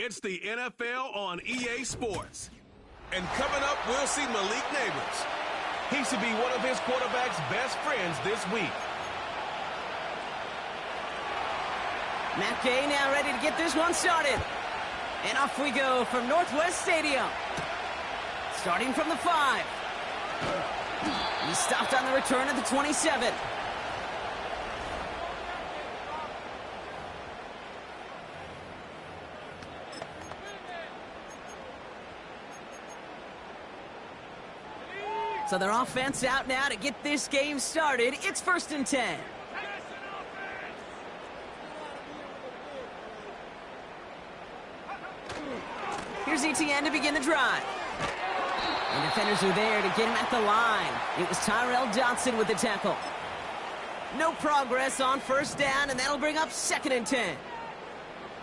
It's the NFL on EA Sports. And coming up, we'll see Malik Neighbors. He should be one of his quarterback's best friends this week. Matt Gay now ready to get this one started. And off we go from Northwest Stadium. Starting from the 5. He stopped on the return at the 27. So their offense out now to get this game started. It's 1st and 10. Here's Etienne to begin the drive. And defenders are there to get him at the line. It was Tyrell Johnson with the tackle. No progress on 1st down, and that'll bring up 2nd and 10.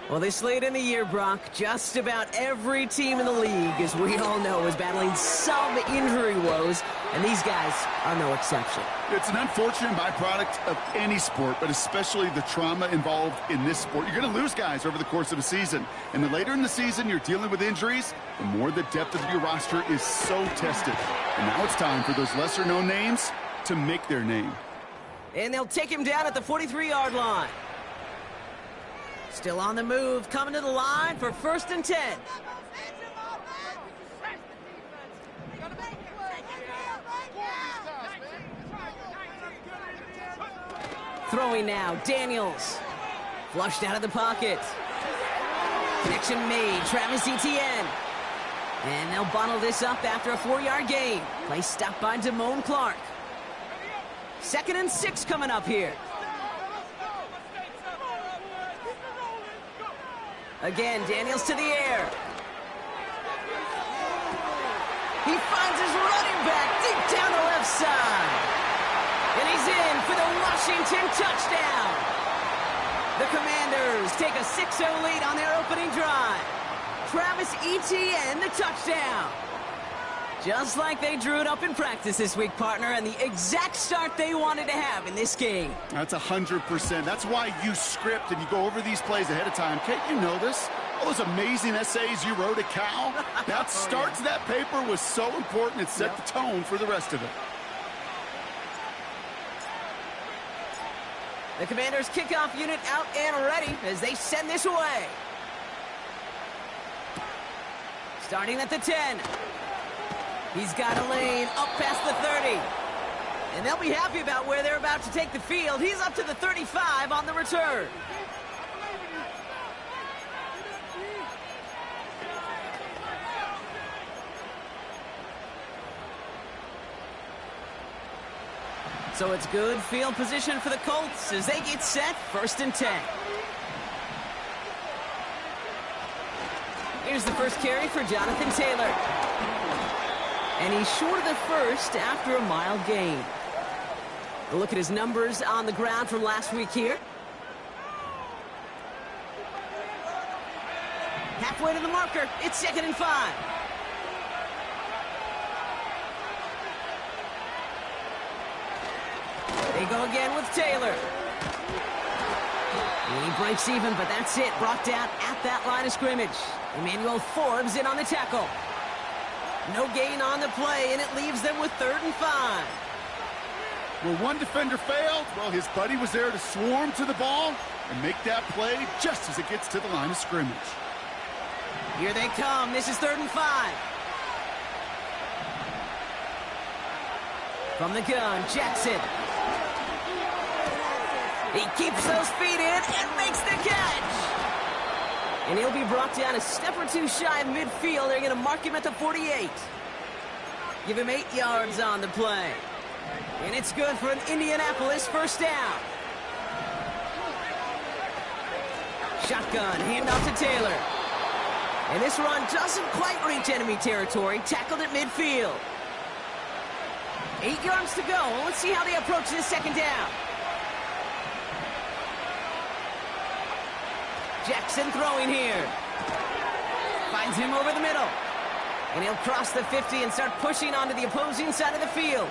Well, this late in the year, Brock, just about every team in the league, as we all know, is battling some injury woes, and these guys are no exception. It's an unfortunate byproduct of any sport, but especially the trauma involved in this sport. You're going to lose guys over the course of a season, and the later in the season you're dealing with injuries, the more the depth of your roster is so tested. And now it's time for those lesser-known names to make their name. And they'll take him down at the 43-yard line. Still on the move, coming to the line for 1st and 10. Throwing now, Daniels. Flushed out of the pocket. Connection made, Travis Etienne. And they'll bundle this up after a 4-yard gain. Play stopped by Damone Clark. 2nd and 6 coming up here. Again, Daniels to the air. He finds his running back deep down the left side. And he's in for the Washington touchdown. The Commanders take a 6-0 lead on their opening drive. Travis Etienne, the touchdown. Just like they drew it up in practice this week, partner, and the exact start they wanted to have in this game. That's 100%. That's why you script and you go over these plays ahead of time. Kate, you know this. All those amazing essays you wrote at Cal. That start to that paper was so important. It set the tone for the rest of it. The Commanders' kickoff unit out and ready as they send this away. Starting at the 10. He's got a lane up past the 30. And they'll be happy about where they're about to take the field. He's up to the 35 on the return. So it's good field position for the Colts as they get set, 1st and 10. Here's the first carry for Jonathan Taylor. And he's short of the 1st after a mild gain. A look at his numbers on the ground from last week here. Halfway to the marker, it's 2nd and 5. They go again with Taylor. And he breaks even, but that's it. Brought down at that line of scrimmage. Emmanuel Forbes in on the tackle. No gain on the play, and it leaves them with 3rd and 5. Where one defender failed, well, his buddy was there to swarm to the ball and make that play just as it gets to the line of scrimmage. Here they come. This is 3rd and 5. From the gun, Jackson. He keeps those feet in and makes the catch. And he'll be brought down a step or two shy of midfield. They're going to mark him at the 48. Give him 8 yards on the play. And it's good for an Indianapolis 1st down. Shotgun, handoff to Taylor. And this run doesn't quite reach enemy territory. Tackled at midfield. 8 yards to go. Let's see how they approach this 2nd down. Jackson throwing here. Finds him over the middle. And he'll cross the 50 and start pushing onto the opposing side of the field.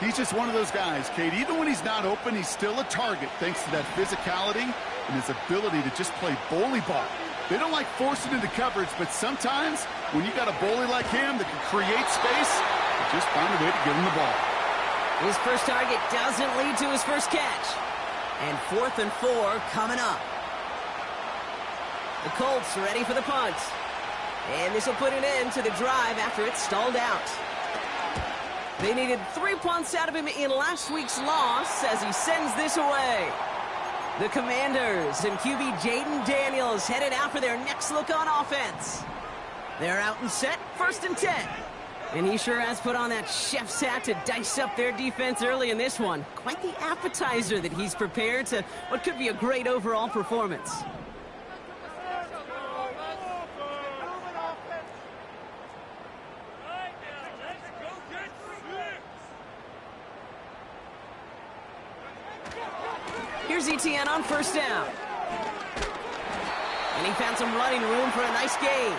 He's just one of those guys, Kate. Even when he's not open, he's still a target thanks to that physicality and his ability to just play bully ball. They don't like forcing into coverage, but sometimes when you got a bully like him that can create space, they just find a way to get him the ball. His first target doesn't lead to his first catch. And 4th and 4 coming up. The Colts ready for the punt. And this will put an end to the drive after it stalled out. They needed 3 punts out of him in last week's loss as he sends this away. The Commanders and QB Jaden Daniels headed out for their next look on offense. They're out and set, 1st and 10. And he sure has put on that chef's hat to dice up their defense early in this one. Quite the appetizer that he's prepared to what could be a great overall performance. Here's ETN on 1st down. And he found some running room for a nice gain.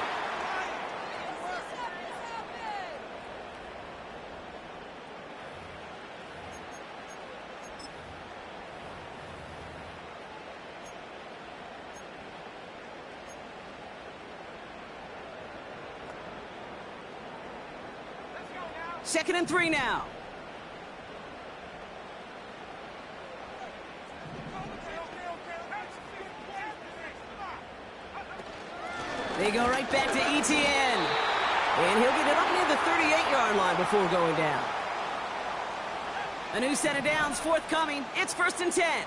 Second and 3 now. They go right back to ETN. And he'll get it up near the 38-yard line before going down. A new set of downs forthcoming. It's 1st and 10.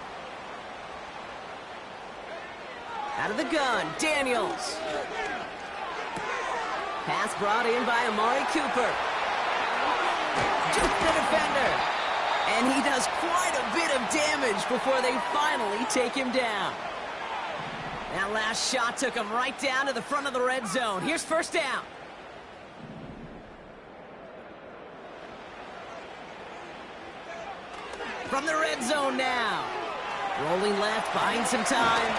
Out of the gun, Daniels. Pass brought in by Amari Cooper. Jukes the defender. And he does quite a bit of damage before they finally take him down. That last shot took him right down to the front of the red zone. Here's 1st down. From the red zone now. Rolling left, buying some time.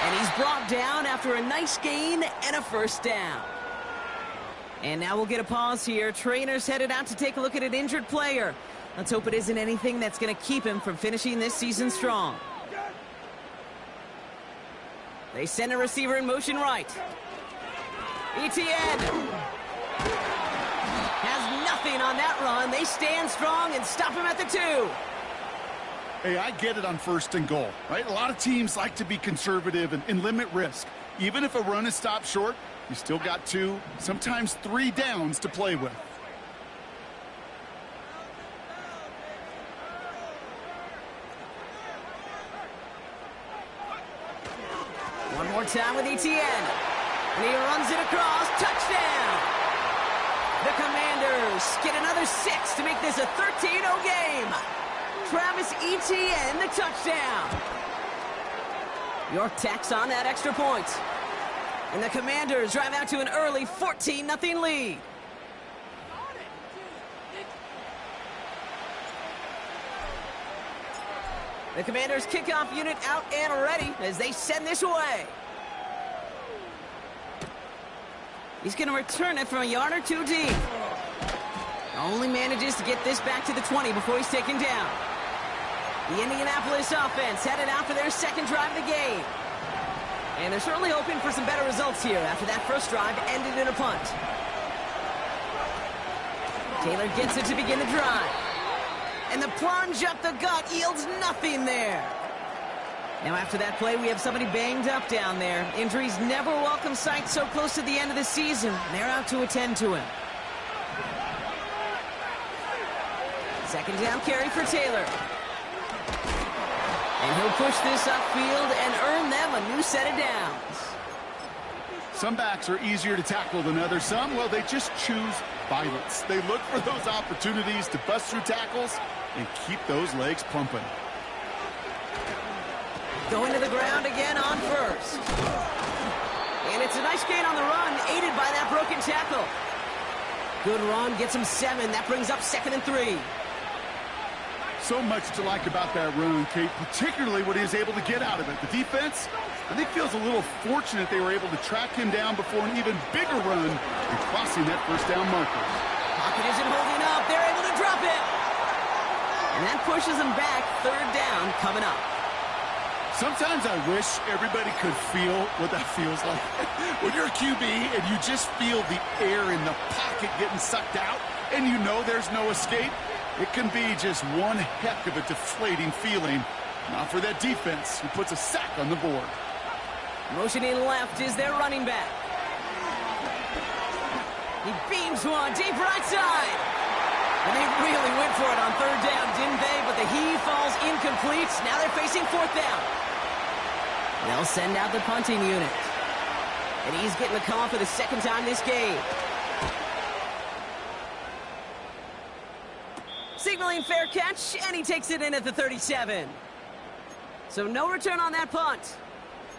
And he's brought down after a nice gain and a 1st down. And now we'll get a pause here. Trainers headed out to take a look at an injured player. Let's hope it isn't anything that's going to keep him from finishing this season strong. They send a receiver in motion right. ETN has nothing on that run. They stand strong and stop him at the 2. Hey, I get it on 1st and goal, right? A lot of teams like to be conservative and limit risk. Even if a run is stopped short, you still got 2, sometimes 3 downs to play with. One more time with ETN. And he runs it across. Touchdown! The Commanders get another 6 to make this a 13-0 game. Travis Etienne, the touchdown. York tacks on that extra point. And the Commanders drive out to an early 14-0 lead. The Commanders' kickoff unit out and ready as they send this away. He's going to return it from a yard or 2 deep. Only manages to get this back to the 20 before he's taken down. The Indianapolis offense headed out for their 2nd drive of the game. And they're certainly hoping for some better results here after that first drive ended in a punt. Taylor gets it to begin the drive. And the plunge up the gut yields nothing there. Now after that play, we have somebody banged up down there. Injuries never welcome sight so close to the end of the season. They're out to attend to him. 2nd down carry for Taylor. And he'll push this upfield and earn them a new set of downs. Some backs are easier to tackle than others. Some, well, they just choose violence. They look for those opportunities to bust through tackles and keep those legs pumping. Going to the ground again on 1st. And it's a nice gain on the run, aided by that broken tackle. Good run, gets him 7. That brings up 2nd and 3. So much to like about that run, Kate, particularly what he was able to get out of it. The defense, I think, feels a little fortunate they were able to track him down before an even bigger run and crossing that 1st down marker. Pocket isn't holding up. They're able to drop it. And that pushes them back. 3rd down coming up. Sometimes I wish everybody could feel what that feels like. When you're a QB and you just feel the air in the pocket getting sucked out and you know there's no escape, it can be just one heck of a deflating feeling. Not for that defense who puts a sack on the board. Motioning left is their running back. He beams one deep right side. And they really went for it on third down, didn't they? But the heave falls incomplete. Now they're facing fourth down. They'll send out the punting unit. And he's getting the call for the second time this game. Signaling fair catch, and he takes it in at the 37. So no return on that punt.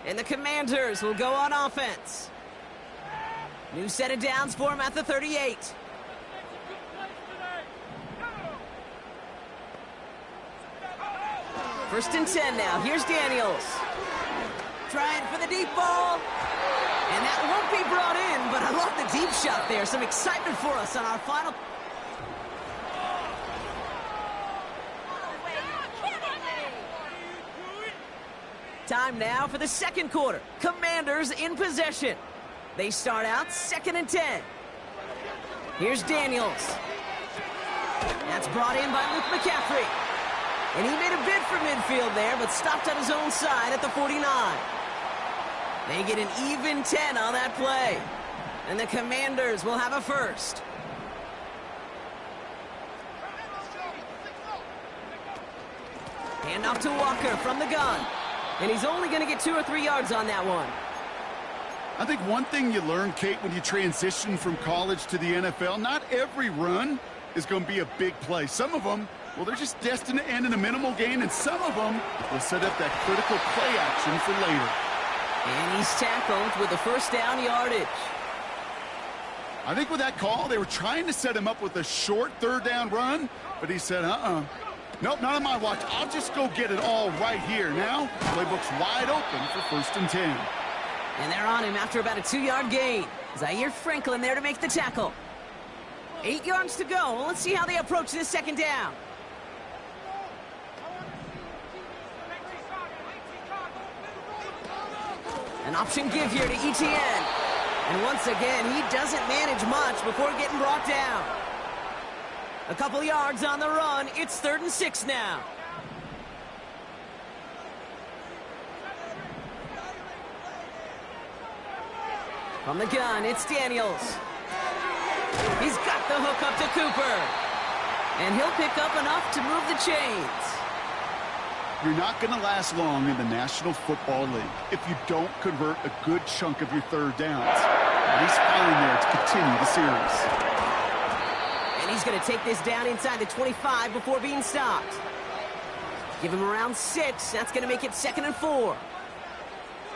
And the Commanders will go on offense. New set of downs for him at the 38. First and 10 now. Here's Daniels. Trying for the deep ball. And that won't be brought in, but I love the deep shot there. Some excitement for us on our final. Time now for the second quarter. Commanders in possession. They start out 2nd and 10. Here's Daniels. That's brought in by Luke McCaffrey. And he made a bid for midfield there, but stopped on his own side at the 49. They get an even 10 on that play. And the Commanders will have a first. Hand off to Walker from the gun. And he's only going to get 2 or 3 yards on that one. I think one thing you learn, Kate, when you transition from college to the NFL, not every run is going to be a big play. Some of them, well, they're just destined to end in a minimal gain, and some of them will set up that critical play action for later. And he's tackled with the first down yardage. I think with that call, they were trying to set him up with a short third down run, but he said, nope, not on my watch. I'll just go get it all right here. Now, playbook's wide open for 1st and 10. And they're on him after about a 2-yard gain. Zaire Franklin there to make the tackle. 8 yards to go. Let's see how they approach this second down. An option give here to ETN. And once again, he doesn't manage much before getting brought down. A couple yards on the run. It's 3rd and 6 now. From the gun, it's Daniels. He's got the hook up to Cooper. And he'll pick up enough to move the chains. You're not going to last long in the National Football League if you don't convert a good chunk of your third downs. But he's fine there to continue the series. And he's going to take this down inside the 25 before being stopped. Give him around 6. That's going to make it 2nd and 4.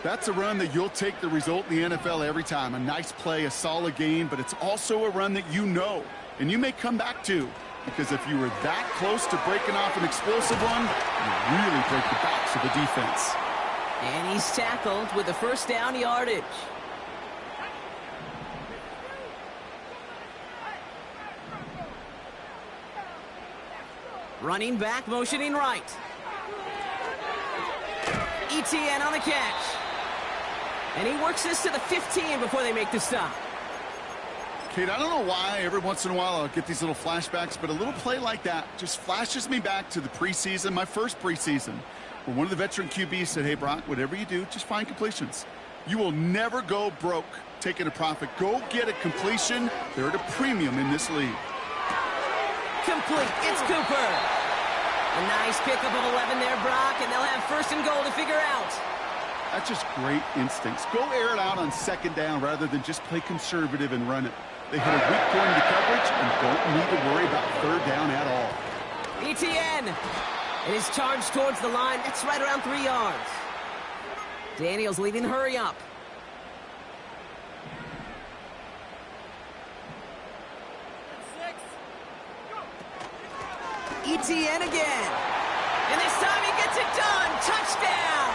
That's a run that you'll take the result in the NFL every time. A nice play, a solid gain, but it's also a run that you know and you may come back to. Because if you were that close to breaking off an explosive one, you really break the backs of the defense. And he's tackled with the first down yardage. Running back, motioning right. ETN on the catch. And he works this to the 15 before they make the stop. Kate, I don't know why every once in a while I'll get these little flashbacks, but a little play like that just flashes me back to the preseason, my first preseason, where one of the veteran QBs said, hey, Brock, whatever you do, just find completions. You will never go broke taking a profit. Go get a completion. They're at a premium in this league. Complete. It's Cooper. A nice pickup of 11 there, Brock, and they'll have 1st and goal to figure out. That's just great instincts. Go air it out on 2nd down rather than just play conservative and run it. They hit a weak point into coverage and don't need to worry about 3rd down at all. ETN. It is charged towards the line. That's right around 3 yards. Daniels leading hurry up. ETN again. And this time he gets it done. Touchdown.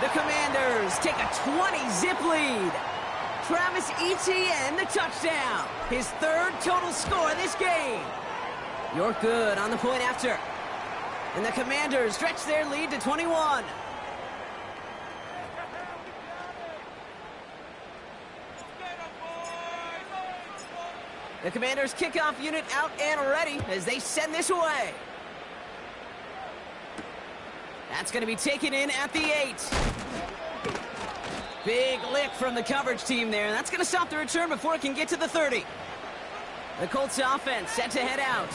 The Commanders take a 20-zip lead. Travis Etienne, the touchdown. His 3rd total score this game. You're good on the point after. And the Commanders stretch their lead to 21. The Commanders' kickoff unit out and ready as they send this away. That's going to be taken in at the 8. Big lick from the coverage team there. That's going to stop the return before it can get to the 30. The Colts offense set to head out.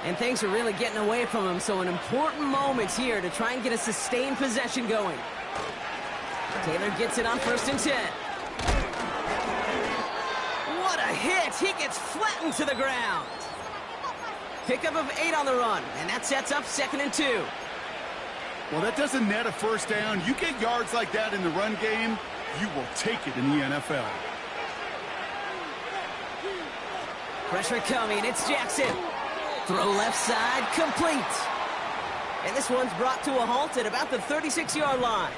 And things are really getting away from them, so an important moment here to try and get a sustained possession going. Taylor gets it on 1st and 10. What a hit! He gets flattened to the ground. Pickup of 8 on the run, and that sets up 2nd and 2. Well, that doesn't net a first down. You get yards like that in the run game, you will take it in the NFL. Pressure coming, it's Jackson. Throw left side, complete. And this one's brought to a halt at about the 36-yard line.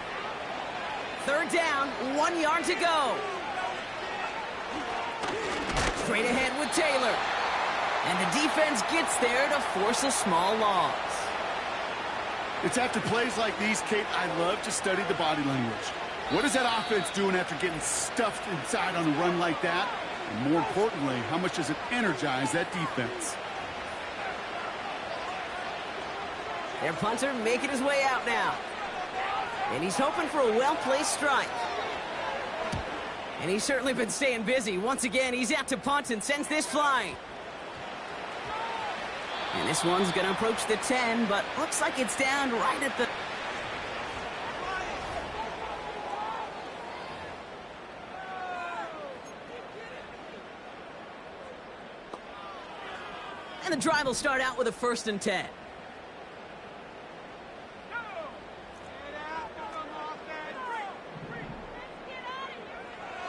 3rd down, 1 yard to go. Straight ahead with Taylor. And the defense gets there to force a small loss. It's after plays like these, Kate, I love to study the body language. What is that offense doing after getting stuffed inside on a run like that? And more importantly, how much does it energize that defense? Their punter making his way out now. And he's hoping for a well-placed strike. And he's certainly been staying busy. Once again, he's out to punt and sends this flying. And this one's going to approach the 10, but looks like it's down right at the... And the drive will start out with a 1st and 10.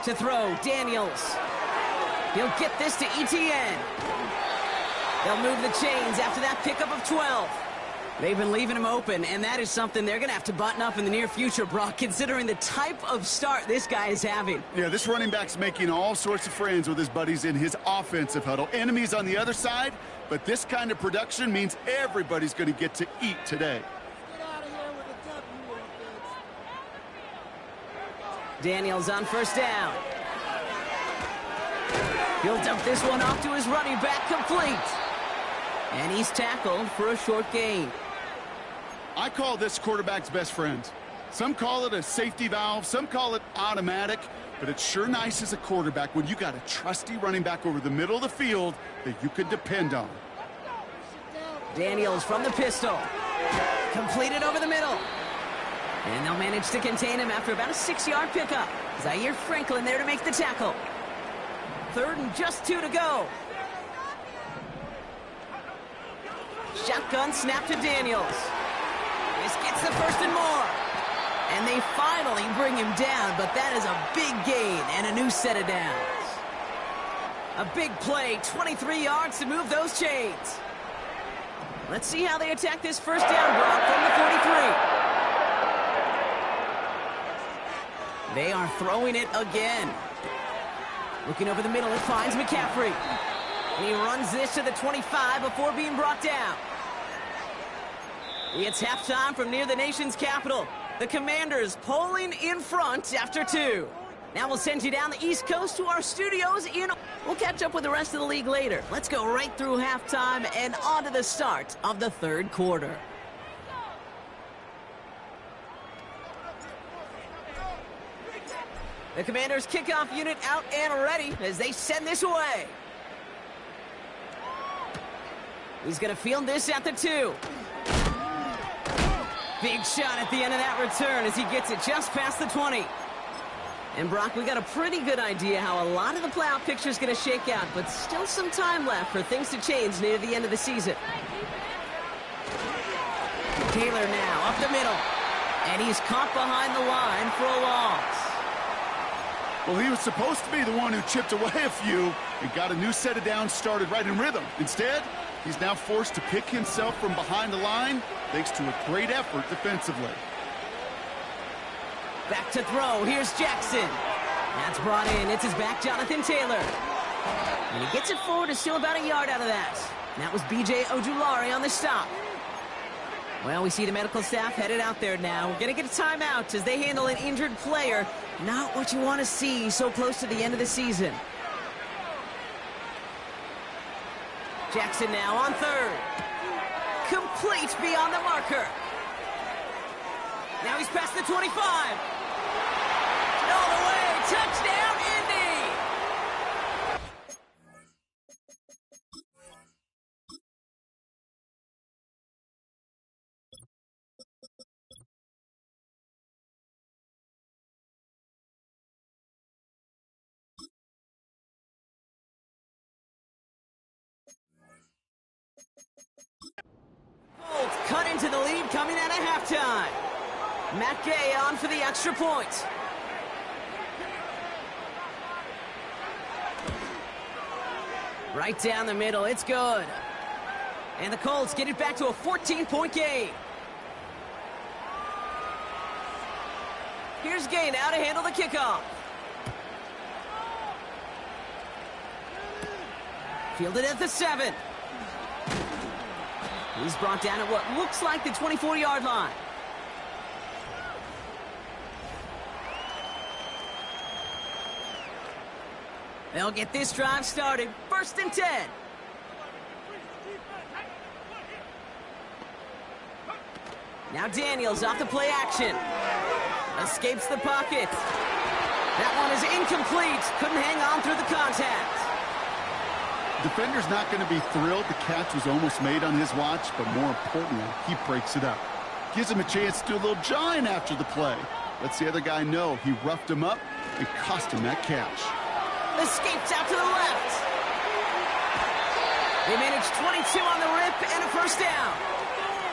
To throw, Daniels. He'll get this to ETN. They'll move the chains after that pickup of 12. They've been leaving him open, and that is something they're going to have to button up in the near future, Brock, considering the type of start this guy is having. Yeah, this running back's making all sorts of friends with his buddies in his offensive huddle. Enemies on the other side, but this kind of production means everybody's going to get to eat today. Daniels on 1st down. He'll dump this one off to his running back, complete. And he's tackled for a short gain. I call this quarterback's best friend. Some call it a safety valve, some call it automatic, but it's sure nice as a quarterback when you got a trusty running back over the middle of the field that you can depend on. Daniels from the pistol. Completed over the middle. And they'll manage to contain him after about a 6-yard pickup. Zaire Franklin there to make the tackle. 3rd and just 2 to go. Shotgun snap to Daniels. This gets the 1st and more. And they finally bring him down, but that is a big gain and a new set of downs. A big play, 23 yards to move those chains. Let's see how they attack this 1st down, Brock, from the 43. They are throwing it again. Looking over the middle, it finds McCaffrey. And he runs this to the 25 before being brought down. It's halftime from near the nation's capital. The Commanders pulling in front after 2. Now we'll send you down the East Coast to our studios in... We'll catch up with the rest of the league later. Let's go right through halftime and on to the start of the 3rd quarter. The Commanders' kickoff unit out and ready as they send this away. He's going to field this at the 2. Big shot at the end of that return as he gets it just past the 20. And Brock, we got a pretty good idea how a lot of the playoff picture is going to shake out, but still some time left for things to change near the end of the season. Taylor now up the middle. And he's caught behind the line for a loss. Well, he was supposed to be the one who chipped away a few and got a new set of downs started right in rhythm. Instead, he's now forced to pick himself from behind the line thanks to a great effort defensively. Back to throw. Here's Jackson. That's brought in. It's his back, Jonathan Taylor. And he gets it forward to still about a yard out of that. And that was B.J. Ojulari on the stop. Well, we see the medical staff headed out there now. We're going to get a timeout as they handle an injured player. Not what you want to see so close to the end of the season. Jackson now on third. Complete beyond the marker. Now he's past the 25. All the way. Touchdown, Indy. Colts cut into the lead coming out of halftime. Matt Gay on for the extra point. Right down the middle, it's good. And the Colts get it back to a 14-point game. Here's Gay now to handle the kickoff. Fielded at the 7. He's brought down at what looks like the 24-yard line. They'll get this drive started. 1st and 10. Now Daniels off the play action. Escapes the pocket. That one is incomplete. Couldn't hang on through the contact. Defender's not going to be thrilled. The catch was almost made on his watch, but more importantly, he breaks it up. Gives him a chance to do a little jawing after the play. Lets the other guy know he roughed him up and cost him that catch. Escapes out to the left. They managed 22 on the rip and a 1st down.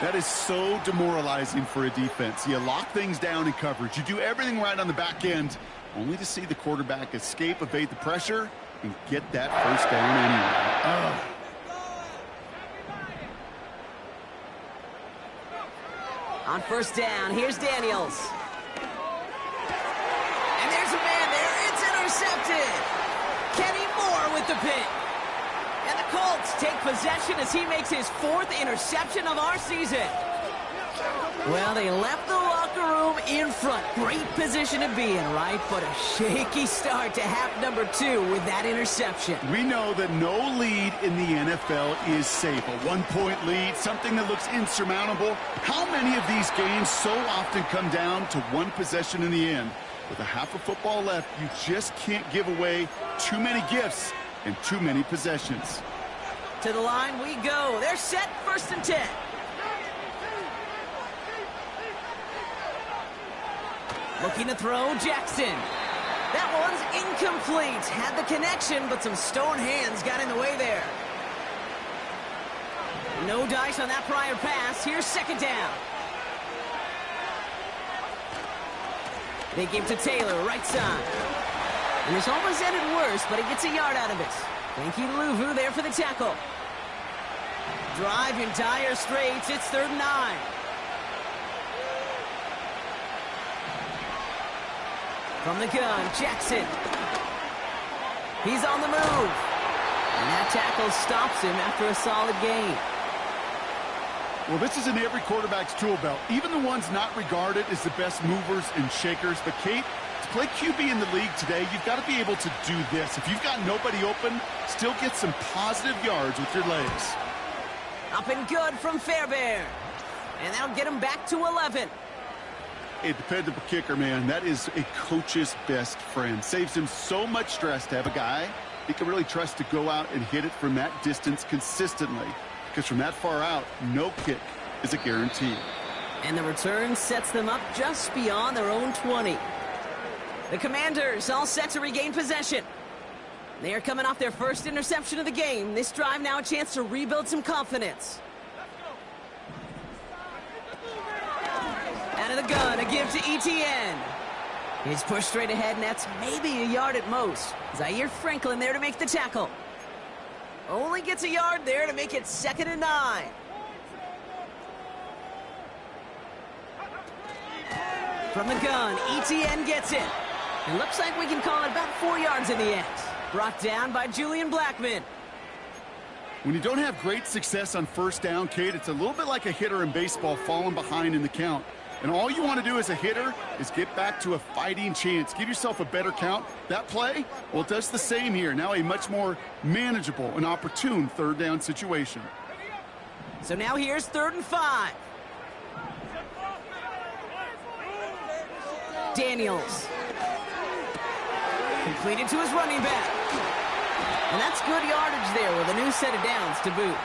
That is so demoralizing for a defense. You lock things down in coverage. You do everything right on the back end, only to see the quarterback escape, evade the pressure, and get that 1st down anyway. On 1st down, here's Daniels. And there's a man there. It's intercepted. Kenny Moore with the pick. And the Colts take possession as he makes his 4th interception of our season. Well, they left the locker room in front. Great position to be in, right? But a shaky start to half number 2 with that interception. We know that no lead in the NFL is safe. A 1-point lead, something that looks insurmountable. How many of these games so often come down to one possession in the end? With a half of football left, you just can't give away too many gifts and too many possessions. To the line we go. They're set. 1st and 10. Looking to throw, Jackson. That one's incomplete. Had the connection, but some stone hands got in the way there. No dice on that prior pass. Here's 2nd down. They give to Taylor, right side. And this almost ended worse, but he gets a yard out of it. Thank you to Luvu there for the tackle. Drive in dire straits. It's 3rd and 9. From the gun, Jackson. He's on the move. And that tackle stops him after a solid gain. Well, this is in every quarterback's tool belt, even the ones not regarded as the best movers and shakers. But, Kate, to play QB in the league today, you've got to be able to do this. If you've got nobody open, still get some positive yards with your legs. Up and good from Fairbairn. And that'll get him back to 11. A dependable kicker, man. That is a coach's best friend. Saves him so much stress to have a guy he can really trust to go out and hit it from that distance consistently. Because from that far out, no kick is a guarantee. And the return sets them up just beyond their own 20. The Commanders all set to regain possession. They are coming off their 1st interception of the game. This drive now a chance to rebuild some confidence. Out of the gun, a give to Etienne. He's pushed straight ahead, and that's maybe a yard at most. Zaire Franklin there to make the tackle. Only gets a yard there to make it 2nd and 9. From the gun, Etienne gets it. It looks like we can call it about 4 yards in the end. Brought down by Julian Blackman. When you don't have great success on first down, Kate, it's a little bit like a hitter in baseball falling behind in the count. And all you want to do as a hitter is get back to a fighting chance. Give yourself a better count. That play, well, it does the same here. Now a much more manageable and opportune third down situation. So now here's 3rd and 5. Daniels. Completed to his running back. And that's good yardage there with a new set of downs to boot.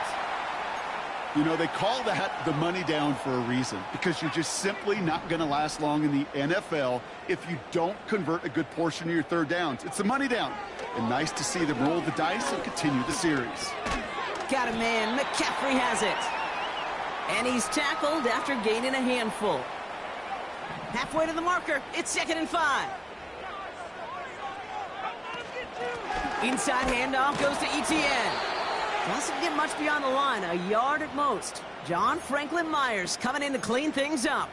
You know, they call that the money down for a reason, because you're just simply not going to last long in the NFL if you don't convert a good portion of your third downs. It's the money down. And nice to see them roll the dice and continue the series. Got a man. McCaffrey has it. And he's tackled after gaining a handful. Halfway to the marker. It's 2nd and 5. Inside handoff goes to Etienne. Doesn't get much beyond the line, a yard at most. John Franklin Myers coming in to clean things up.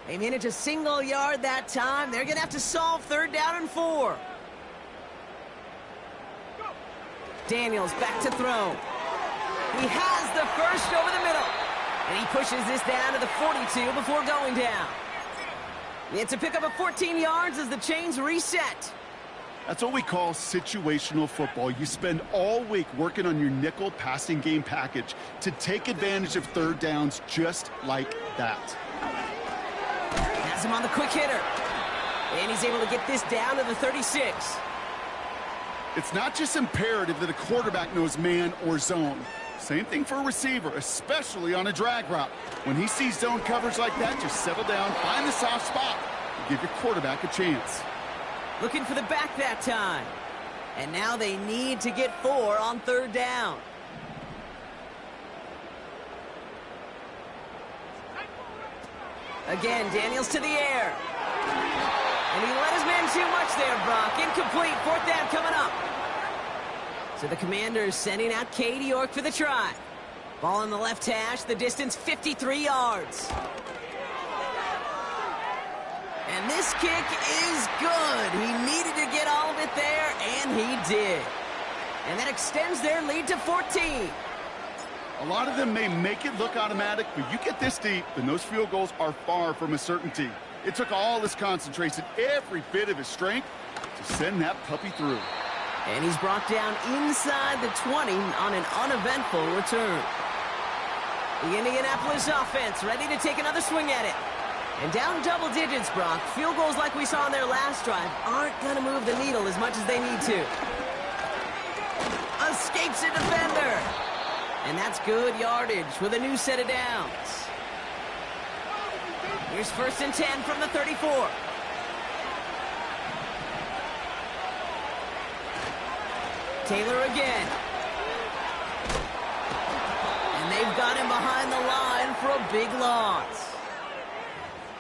They manage a single yard that time. They're going to have to solve 3rd down and 4. Daniels back to throw. He has the first over the middle. And he pushes this down to the 42 before going down. It's a pickup of 14 yards as the chains reset. That's what we call situational football. You spend all week working on your nickel passing game package to take advantage of third downs just like that. Has him on the quick hitter. And he's able to get this down to the 36. It's not just imperative that a quarterback knows man or zone. Same thing for a receiver, especially on a drag route. When he sees zone coverage like that, just settle down, find the soft spot, and give your quarterback a chance. Looking for the back that time. And now they need to get 4 on 3rd down. Again, Daniels to the air. And he let his man too much there, Brock. Incomplete. 4th down coming up. So the Commanders sending out Cade York for the try. Ball in the left hash. The distance 53 yards. And this kick is good. He needed to get all of it there, and he did. And that extends their lead to 14. A lot of them may make it look automatic, but you get this deep, and those field goals are far from a certainty. It took all his concentration, every bit of his strength, to send that puppy through. And he's brought down inside the 20 on an uneventful return. The Indianapolis offense ready to take another swing at it. And down double digits, Brock. Field goals like we saw on their last drive aren't going to move the needle as much as they need to. Escapes a defender. And that's good yardage with a new set of downs. Here's 1st and 10 from the 34. Taylor again. And they've got him behind the line for a big loss.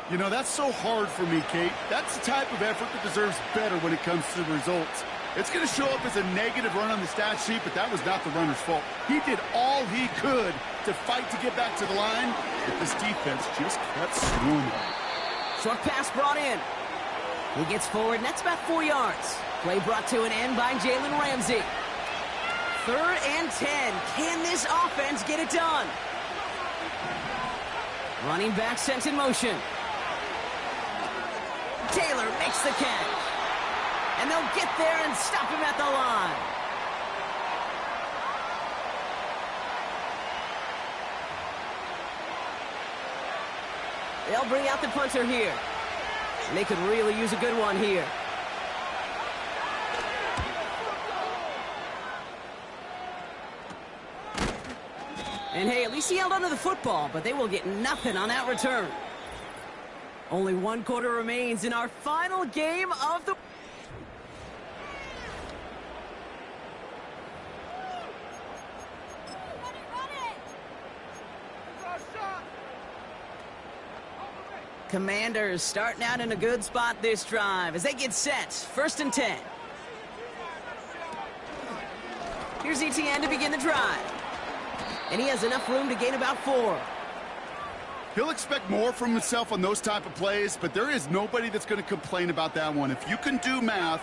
You know, that's so hard for me, Kate. That's the type of effort that deserves better when it comes to the results. It's going to show up as a negative run on the stat sheet, but that was not the runner's fault. He did all he could to fight to get back to the line, but this defense just kept swarming. Short pass brought in. He gets forward, and that's about 4 yards. Play brought to an end by Jalen Ramsey. 3rd and 10. Can this offense get it done? Running back sent in motion. Taylor makes the catch. And they'll get there and stop him at the line. They'll bring out the punter here. And they could really use a good one here. And hey, at least he held onto the football, but they will get nothing on that return. Only 1 quarter remains in our final game of the... Commanders starting out in a good spot this drive as they get set. 1st and 10. Here's Etienne to begin the drive. And he has enough room to gain about 4. He'll expect more from himself on those type of plays, but there is nobody that's going to complain about that one. If you can do math,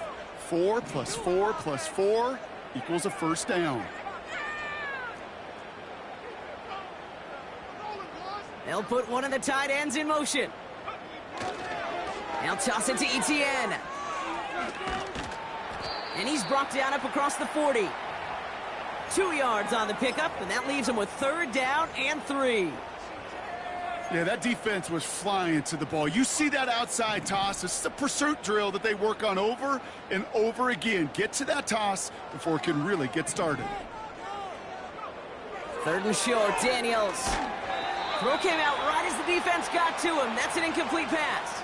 4 + 4 + 4 equals a 1st down. They'll put one of the tight ends in motion. They'll toss it to Etienne. And he's brought down up across the 40. 2 yards on the pickup, and that leaves him with 3rd down and 3. Yeah, that defense was flying to the ball. You see that outside toss. This is a pursuit drill that they work on over and over again. Get to that toss before it can really get started. 3rd and short, Daniels. Throw came out right as the defense got to him. That's an incomplete pass.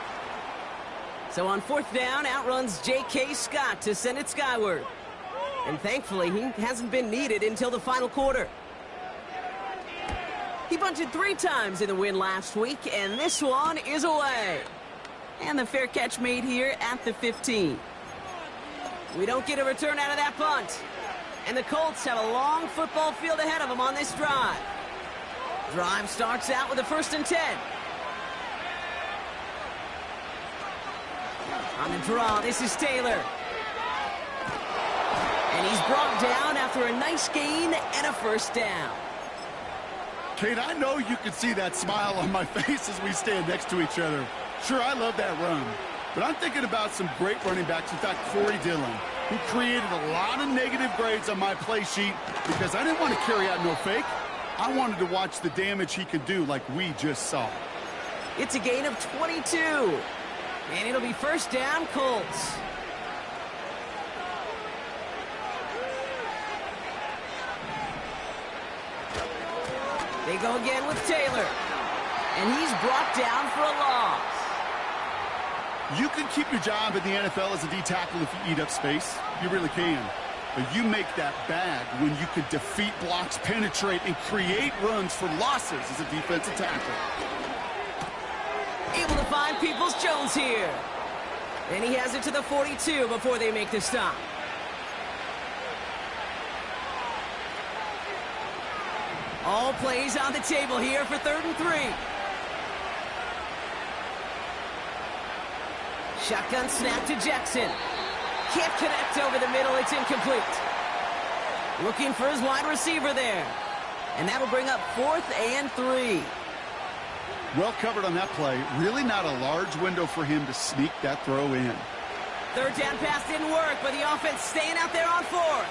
So on 4th down, outruns J.K. Scott to send it skyward. And thankfully, he hasn't been needed until the final quarter. He bunted 3 times in the win last week, and this one is away. And the fair catch made here at the 15. We don't get a return out of that punt. And the Colts have a long football field ahead of them on this drive. Drive starts out with a 1st and 10. On the draw, this is Taylor. And he's brought down after a nice gain and a 1st down. Kate, I know you can see that smile on my face as we stand next to each other. Sure, I love that run. But I'm thinking about some great running backs. In fact, Corey Dillon, who created a lot of negative grades on my play sheet because I didn't want to carry out no fake. I wanted to watch the damage he could do like we just saw. It's a gain of 22. And it'll be 1st down, Colts. They go again with Taylor. And he's brought down for a loss. You can keep your job in the NFL as a D tackle if you eat up space. You really can. But you make that bad when you could defeat blocks, penetrate, and create runs for losses as a defensive tackle. Able to find Peoples-Jones here. And he has it to the 42 before they make the stop. All plays on the table here for 3rd and 3. Shotgun snap to Jackson. Can't connect over the middle. It's incomplete. Looking for his wide receiver there. And that'll bring up 4th and 3. Well covered on that play. Really not a large window for him to sneak that throw in. 3rd down pass didn't work, but the offense staying out there on 4th.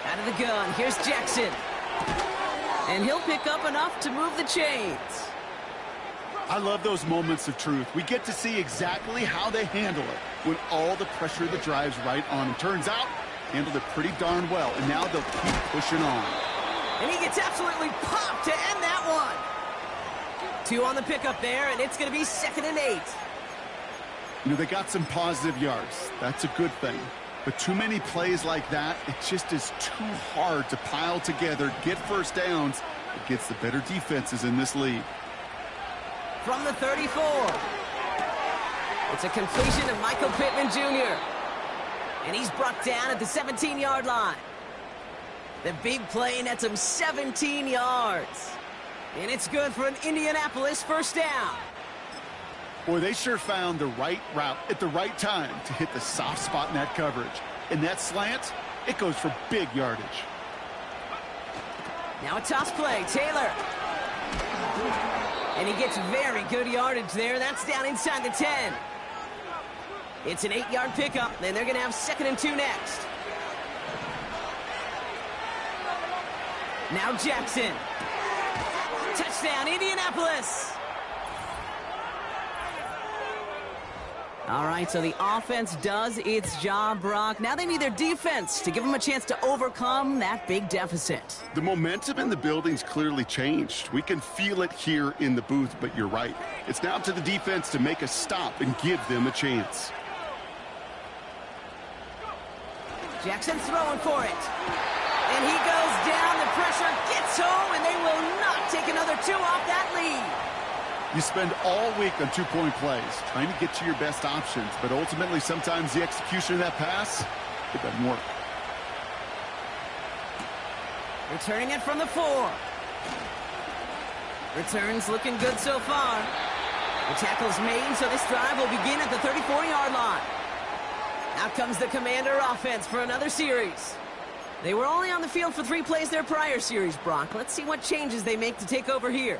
Out of the gun, here's Jackson. And he'll pick up enough to move the chains. I love those moments of truth. We get to see exactly how they handle it when all the pressure that drives right on them. Turns out, handled it pretty darn well, and now they'll keep pushing on. And he gets absolutely popped to end that one. 2 on the pickup there, and it's going to be 2nd and 8. You know, they got some positive yards. That's a good thing. But too many plays like that, it just is too hard to pile together, get 1st downs against the better defenses in this league. From the 34. It's a completion of Michael Pittman Jr. And he's brought down at the 17-yard line. The big play nets him 17 yards. And it's good for an Indianapolis 1st down. Boy, they sure found the right route at the right time to hit the soft spot in that coverage. And that slant, it goes for big yardage. Now a toss play, Taylor. And he gets very good yardage there. That's down inside the 10. It's an 8-yard pickup, and they're going to have 2nd and 2 next. Now Jackson. Touchdown, Indianapolis. All right, so the offense does its job, Brock. Now they need their defense to give them a chance to overcome that big deficit. The momentum in the building's clearly changed. We can feel it here in the booth, but you're right. It's now to the defense to make a stop and give them a chance. Jackson throwing for it. And he goes down. The pressure gets home, and they will not take another 2 off that lead. You spend all week on 2-point plays, trying to get to your best options, but ultimately sometimes the execution of that pass, it doesn't work. Returning it from the 4. Returns looking good so far. The tackle's made, so this drive will begin at the 34-yard line. Out comes the Commander offense for another series. They were only on the field for 3 plays their prior series, Brock. Let's see what changes they make to take over here.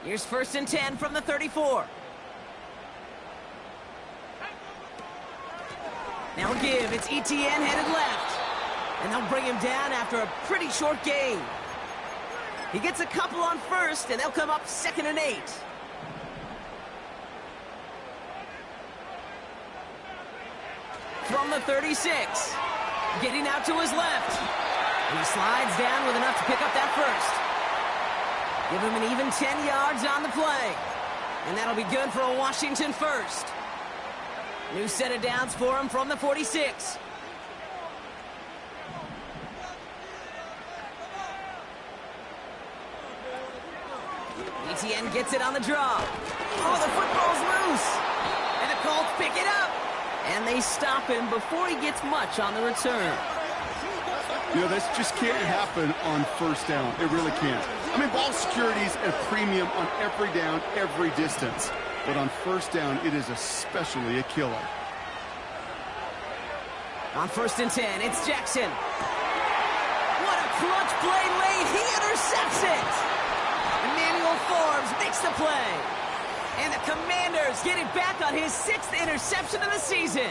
Here's 1st and 10 from the 34. Now give, it's Etienne headed left. And they'll bring him down after a pretty short gain. He gets a couple on 1st, and they'll come up 2nd and 8. From the 36. Getting out to his left. And he slides down with enough to pick up that 1st. Give him an even 10 yards on the play. And that'll be good for a Washington 1st. New set of downs for him from the 46. Etienne gets it on the draw. Oh, the football's loose. And the Colts pick it up. And they stop him before he gets much on the return. You know, this just can't happen on 1st down. It really can't. I mean, ball security is a premium on every down, every distance. But on 1st down, it is especially a killer. On 1st and 10, it's Jackson. What a clutch play late. He intercepts it. Emmanuel Forbes makes the play. And the Commanders get it back on his 6th interception of the season.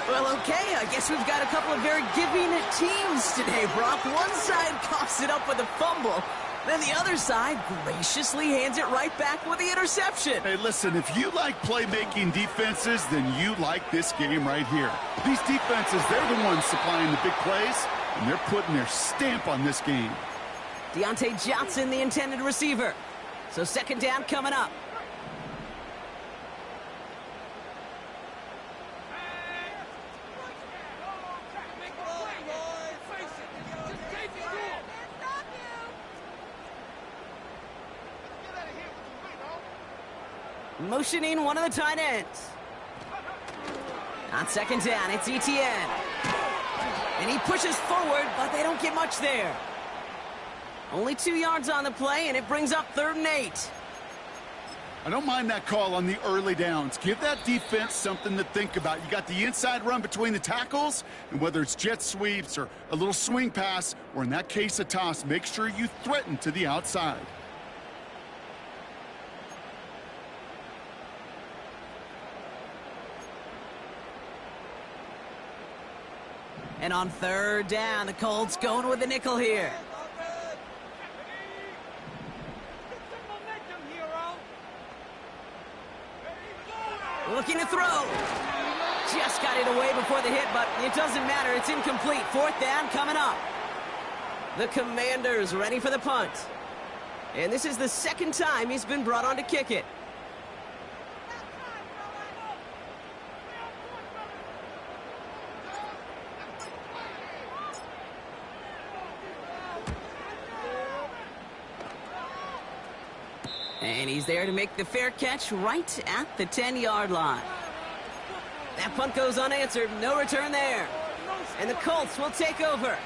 Well, okay, I guess we've got a couple of very giving teams today, Brock. One side coughs it up with a fumble. Then the other side graciously hands it right back with the interception. Hey, listen, if you like playmaking defenses, then you like this game right here. These defenses, they're the ones supplying the big plays, and they're putting their stamp on this game. Deontay Johnson, the intended receiver. So 2nd down coming up. Motioning one of the tight ends. On 2nd down, it's Etienne. And he pushes forward, but they don't get much there. Only 2 yards on the play, and it brings up 3rd and 8. I don't mind that call on the early downs. Give that defense something to think about. You got the inside run between the tackles, and whether it's jet sweeps or a little swing pass, or in that case a toss, make sure you threaten to the outside. And on 3rd down, the Colts going with the nickel here. Looking to throw. Just got it away before the hit, but it doesn't matter. It's incomplete. 4th down coming up. The Commanders ready for the punt. And this is the 2nd time he's been brought on to kick it. And he's there to make the fair catch right at the 10-yard line. That punt goes unanswered. No return there. And the Colts will take over.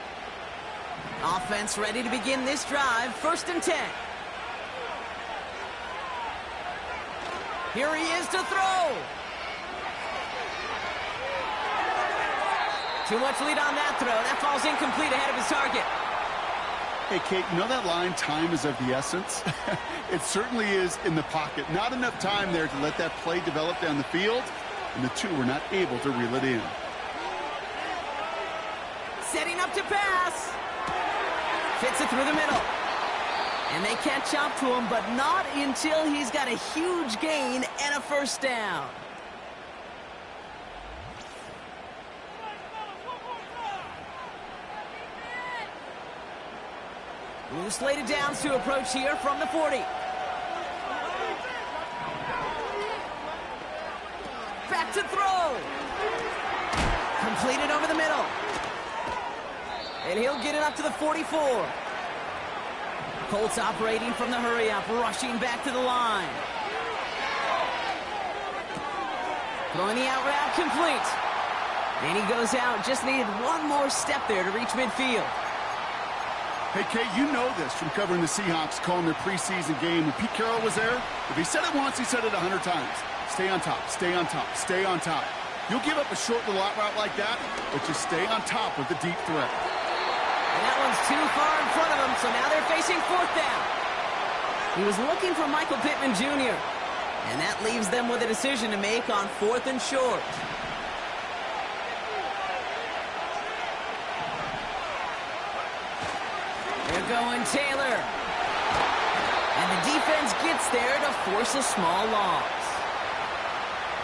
Offense ready to begin this drive. 1st and 10. Here he is to throw. Too much lead on that throw. That falls incomplete ahead of his target. Hey, Kate, you know that line, time is of the essence? It certainly is in the pocket. Not enough time there to let that play develop down the field, and the two were not able to reel it in. Setting up to pass. Fits it through the middle. And they catch up to him, but not until he's got a huge gain and a 1st down. New slated downs to approach here from the 40. Back to throw. Completed over the middle. And he'll get it up to the 44. Colts operating from the hurry-up, rushing back to the line. Throwing the out route complete. And he goes out, just needed one more step there to reach midfield. Hey, Kate, you know this from covering the Seahawks, calling their preseason game. When Pete Carroll was there, if he said it once, he said it 100 times. Stay on top, stay on top, stay on top. You'll give up a short little out route like that, but just stay on top of the deep threat. And that one's too far in front of him, so now they're facing 4th down. He was looking for Michael Pittman Jr., and that leaves them with a decision to make on 4th and short. They're going Taylor. And the defense gets there to force a small loss.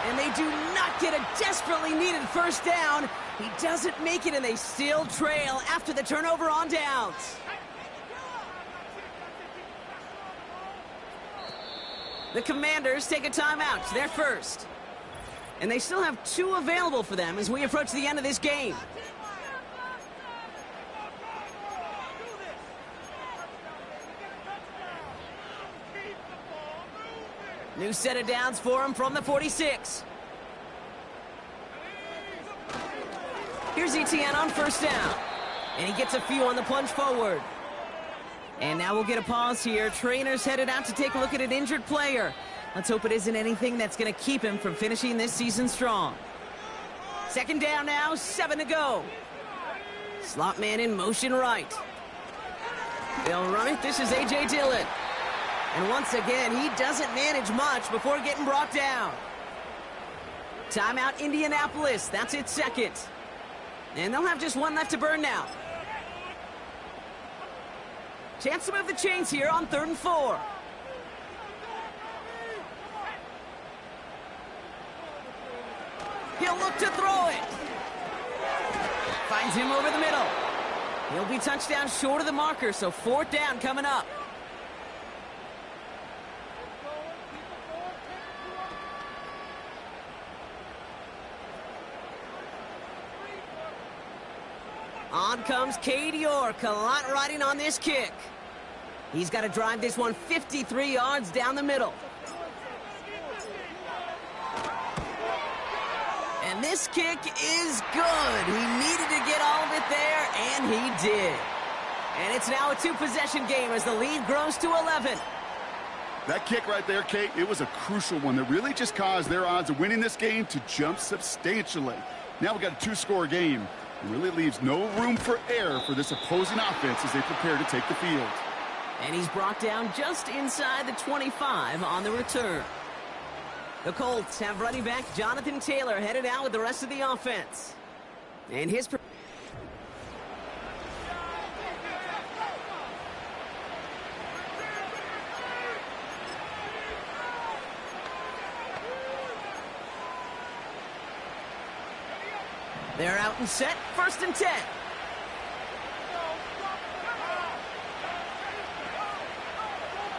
And they do not get a desperately needed 1st down. He doesn't make it, and they still trail after the turnover on downs. The Commanders take a timeout. They're first. And they still have 2 available for them as we approach the end of this game. New set of downs for him from the 46. Here's Etienne on 1st down. And he gets a few on the plunge forward. And now we'll get a pause here. Trainers headed out to take a look at an injured player. Let's hope it isn't anything that's going to keep him from finishing this season strong. 2nd down now, 7 to go. Slot man in motion right. They'll run it. This is A.J. Dillon. And once again, he doesn't manage much before getting brought down. Timeout, Indianapolis. That's its 2nd. And they'll have just 1 left to burn now. Chance to move the chains here on 3rd and 4. He'll look to throw it. Finds him over the middle. He'll be touchdown short of the marker, so 4th down coming up. On comes Cade York, a lot riding on this kick. He's got to drive this one 53 yards down the middle. And this kick is good. He needed to get all of it there, and he did. And it's now a 2-possession game as the lead grows to 11. That kick right there, Kate, it was a crucial one that really just caused their odds of winning this game to jump substantially. Now we've got a 2-score game. It really leaves no room for error for this opposing offense as they prepare to take the field. And he's brought down just inside the 25 on the return. The Colts have running back Jonathan Taylor headed out with the rest of the offense. And his... They're out and set, 1st and 10.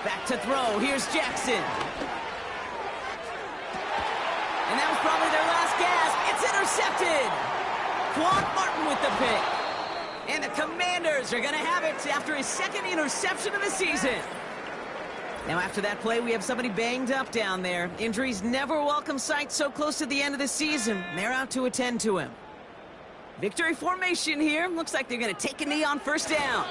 Back to throw, here's Jackson. And that was probably their last gasp. It's intercepted. Quan Martin with the pick. And the Commanders are going to have it after his 2nd interception of the season. Now after that play, we have somebody banged up down there. Injuries never a welcome sight so close to the end of the season. They're out to attend to him. Victory formation here. Looks like they're going to take a knee on 1st down.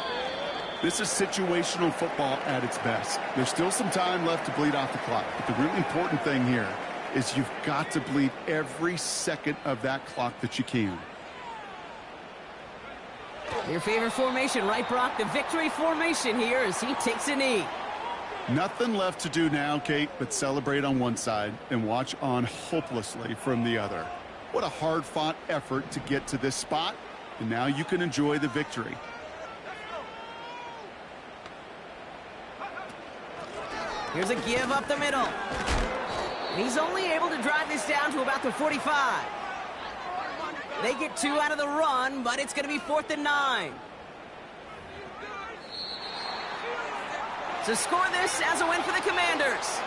This is situational football at its best. There's still some time left to bleed off the clock. But the really important thing here is you've got to bleed every second of that clock that you can. Your favorite formation, right, Brock? The victory formation here as he takes a knee. Nothing left to do now, Kate, but celebrate on one side and watch on hopelessly from the other. What a hard-fought effort to get to this spot, and now you can enjoy the victory. Here's a give up the middle. He's only able to drive this down to about the 45. They get 2 out of the run, but it's going to be 4th and 9. To score this as a win for the Commanders.